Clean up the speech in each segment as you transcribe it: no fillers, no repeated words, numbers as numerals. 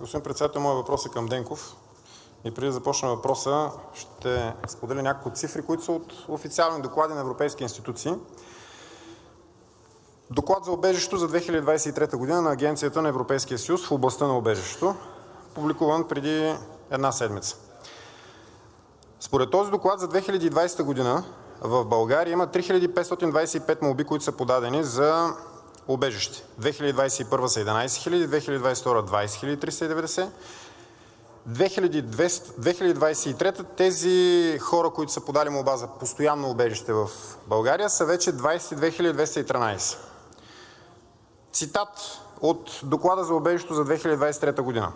Господин председател, моят въпрос е към Денков. И преди да започна въпроса, ще споделя няколко цифри, които са от официални доклади на европейски институции. Доклад за убежището за 2023 година на Агенцията на Европейския съюз в областта на убежището, публикуван преди една седмица. Според този доклад за 2020 година в България има 3525 молби, които са подадени за убежище. 2021 са 11 000, 2022 20 390, 2023 тези хора, които са подали молба за постоянно убежище в България, са вече 22 213. Цитат от доклада за убежището за 2023 година.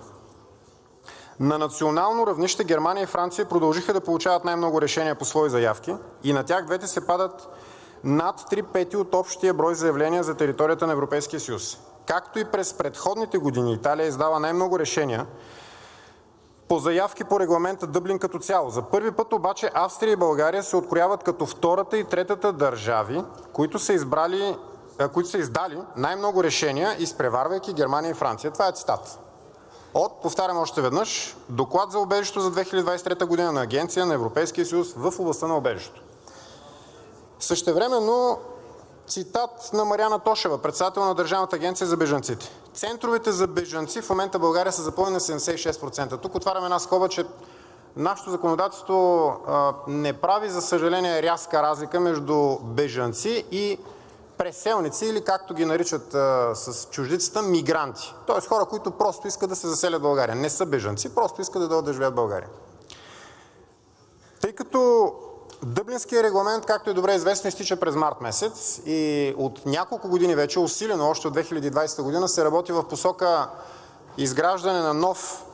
На национално равнище Германия и Франция продължиха да получават най-много решения по свои заявки и на тях двете се падат над 3/5 от общия брой заявления за територията на Европейския съюз. Както и през предходните години Италия издава най-много решения по заявки по регламента Дъблин като цяло. За първи път обаче Австрия и България се открояват като втората и третата държави, които са издали най-много решения, изпреварвайки Германия и Франция. Това е цитат. Повтарям още веднъж, доклад за убежището за 2023 година на Агенция на Европейския съюз в областта на убежището. Същевременно цитат на Мариана Тошева, председател на Държавната агенция за бежанците. Центровете за бежанци в момента в България са запълнени на 76%. Тук отварям една скоба, че нашето законодателство не прави, за съжаление, рязка разлика между бежанци и преселници или както ги наричат с чуждицата мигранти. Тоест хора, които просто искат да се заселят в България. Не са бежанци, просто искат да дойдат да живеят в България. Тъй като Дъблинският регламент, както е добре известно, изтича през март месец и от няколко години вече, усилено още от 2020 година, се работи в посока изграждане на нов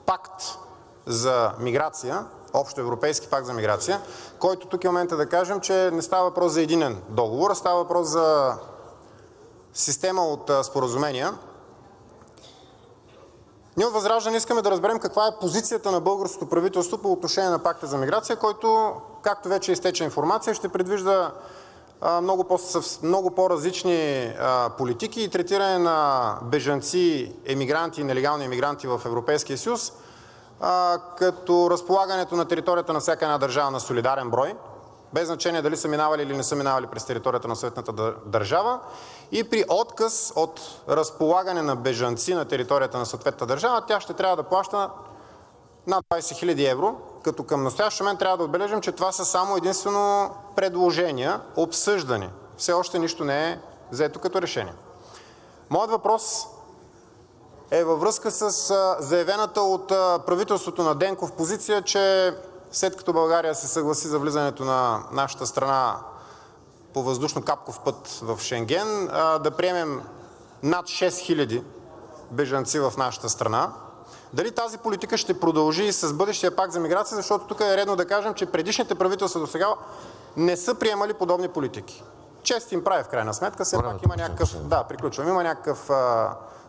пакт за миграция, общоевропейски пакт за миграция, който тук е момента да кажем, че не става въпрос за единен договор, а става въпрос за система от споразумения. Ние от ВЪЗРАЖДАНЕ искаме да разберем каква е позицията на българското правителство по отношение на пакта за миграция, който, както вече изтече информация, ще предвижда много по-различни политики и третиране на бежанци, емигранти и нелегални емигранти в Европейския съюз, като разполагането на територията на всяка една държава на солидарен брой, без значение дали са минавали или не са минавали през територията на съответната държава, и при отказ от разполагане на бежанци на територията на съответната държава, тя ще трябва да плаща над 20 000 евро, като към настоящия момент трябва да отбележим, че това са само единствено предложения, обсъждани. Все още нищо не е взето като решение. Моят въпрос е във връзка с заявената от правителството на Денков позиция, че след като България се съгласи за влизането на нашата страна по въздушно-капков път в Шенген, да приемем над 6000 бежанци в нашата страна. Дали тази политика ще продължи и с бъдещия пакт за миграция, защото тук е редно да кажем, че предишните правителства досега не са приемали подобни политики. Чест им прави в крайна сметка, все пак има някакъв... Да, приключвам. Има някакъв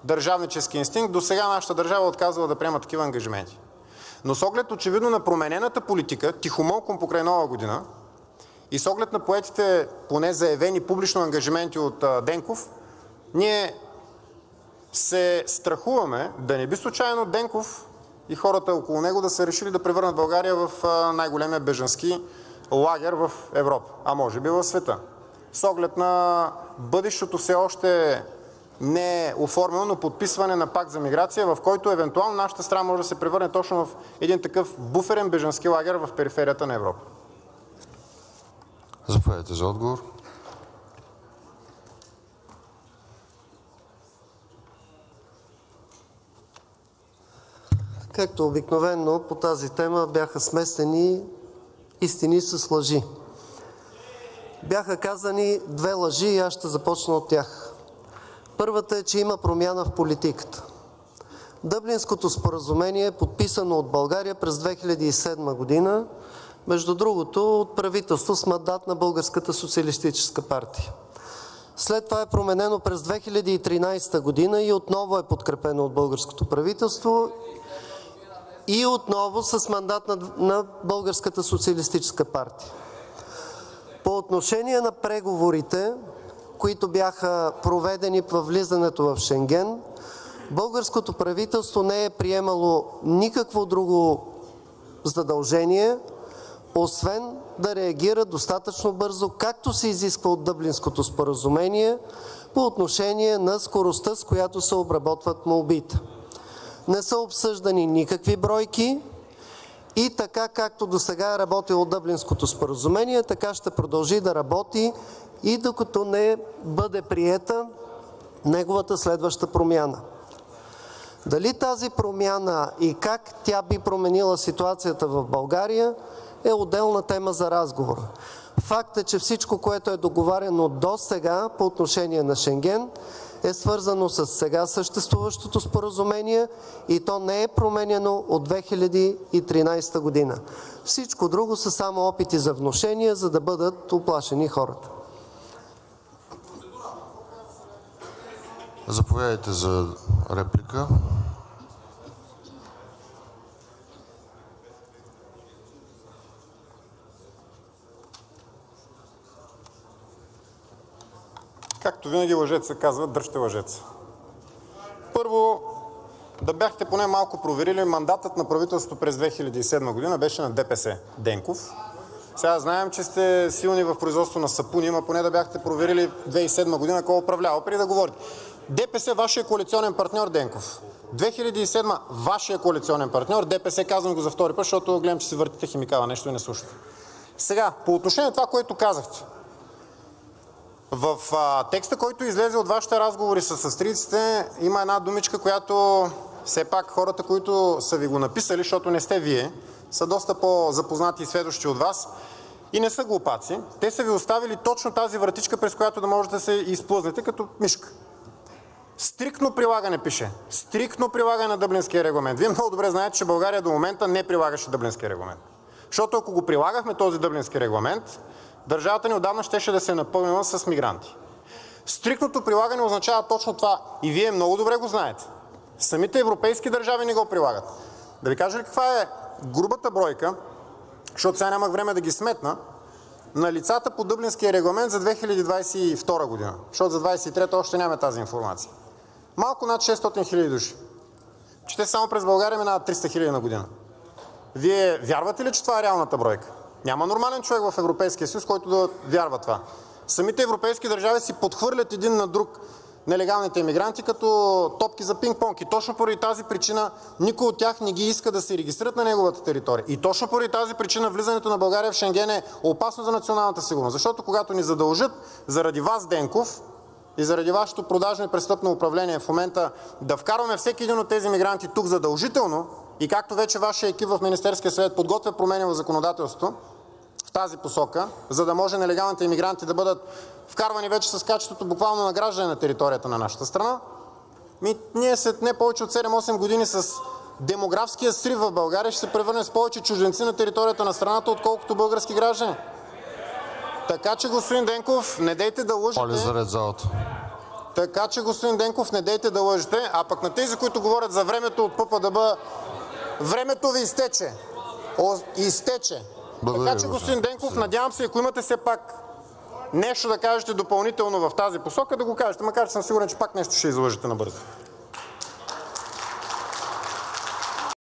държавнически инстинкт. Досега нашата държава отказва да приема такива ангажименти. Но с оглед очевидно на променената политика, тихомълком покрай Нова година, и с оглед на поетите, поне заявени публично ангажименти от Денков, ние се страхуваме да не би случайно Денков и хората около него да са решили да превърнат България в най-големия бежански лагер в Европа, а може би в света. С оглед на бъдещото все още не е оформено, но подписване на пакт за миграция, в който евентуално нашата страна може да се превърне точно в един такъв буферен бежански лагер в периферията на Европа. Заповядайте за отговор. Както обикновено по тази тема бяха смесени истини с лъжи. Бяха казани две лъжи и аз ще започна от тях. Първата е, че има промяна в политиката. Дъблинското споразумение е подписано от България през 2007 година, между другото от правителство с мандат на Българската социалистическа партия. След това е променено през 2013 година и отново е подкрепено от българското правителство и отново с мандат на Българската социалистическа партия. По отношение на преговорите, които бяха проведени във влизането в Шенген, българското правителство не е приемало никакво друго задължение, освен да реагира достатъчно бързо, както се изисква от Дъблинското споразумение, по отношение на скоростта, с която се обработват молбите. Не са обсъждани никакви бройки и така както досега е работило Дъблинското споразумение, така ще продължи да работи и докато не бъде приета неговата следваща промяна. Дали тази промяна и как тя би променила ситуацията в България е отделна тема за разговор. Факт е, че всичко, което е договаряно до сега по отношение на Шенген, е свързано с сега съществуващото споразумение и то не е променено от 2013 година. Всичко друго са само опити за внушения, за да бъдат уплашени хората. Заповядайте за реплика. Както винаги лъжеца казва, дръжте лъжеца. Първо, да бяхте поне малко проверили, мандатът на правителството през 2007 година беше на ДПС Денков. Сега знаем, че сте силни в производство на сапуни, ама поне да бяхте проверили 2007 година кой управлява, преди да говорите. ДПС, вашия коалиционен партньор Денков. 2007 вашия коалиционен партньор, ДПС, казвам го за втори път, защото гледам, че си въртите химикала нещо и не слушате. Сега, по отношение на това, което казахте. В текста, който излезе от вашите разговори с австрийците, има една думичка, която все пак хората, които са ви го написали, защото не сте вие, са доста по-запознати и сведущи от вас и не са глупаци. Те са ви оставили точно тази вратичка, през която да можете да се изплъзнете като мишка. Стриктно прилагане пише. Стриктно прилагане на Дъблинския регламент. Вие много добре знаете, че България до момента не прилагаше Дъблинския регламент. Защото ако го прилагахме този Дъблински регламент, държавата ни отдавна щеше да се напълнила с мигранти. Стриктното прилагане означава точно това и вие много добре го знаете. Самите европейски държави не го прилагат. Да ви кажа ли каква е грубата бройка, защото сега нямах време да ги сметна, на лицата по Дъблинския регламент за 2022 година, защото за 2023 още нямаме тази информация. Малко над 600 хиляди души. Че те само през България минават 300 хиляди на година. Вие вярвате ли, че това е реалната бройка? Няма нормален човек в Европейския съюз, който да вярва това. Самите европейски държави си подхвърлят един на друг нелегалните имигранти като топки за пинг-понг. И точно поради тази причина никой от тях не ги иска да се регистрират на неговата територия. И точно поради тази причина влизането на България в Шенген е опасно за националната сигурност. Защото когато ни задължат заради вас, Денков, и заради вашето продажно и престъпно управление в момента да вкарваме всеки един от тези мигранти тук задължително, и както вече вашия екип в Министерския съвет подготвя промени в законодателството в тази посока, за да може нелегалните имигранти да бъдат вкарвани вече с качеството буквално на граждани на територията на нашата страна, ние след не повече от 7-8 години с демографския срив в България ще се превърнем с повече чужденци на територията на страната, отколкото български граждани. Така че, господин Денков, не дейте да лъжете. Моля за ред в залата. Така че, господин Денков, не дейте да лъжете, а пък на тези, които говорят за времето от ППДБ, времето ви изтече. Изтече. Благодаря, така че, господин Денков, надявам се, ако имате все пак нещо да кажете допълнително в тази посока, да го кажете, макар че съм сигурен, че пак нещо ще излъжете набързо.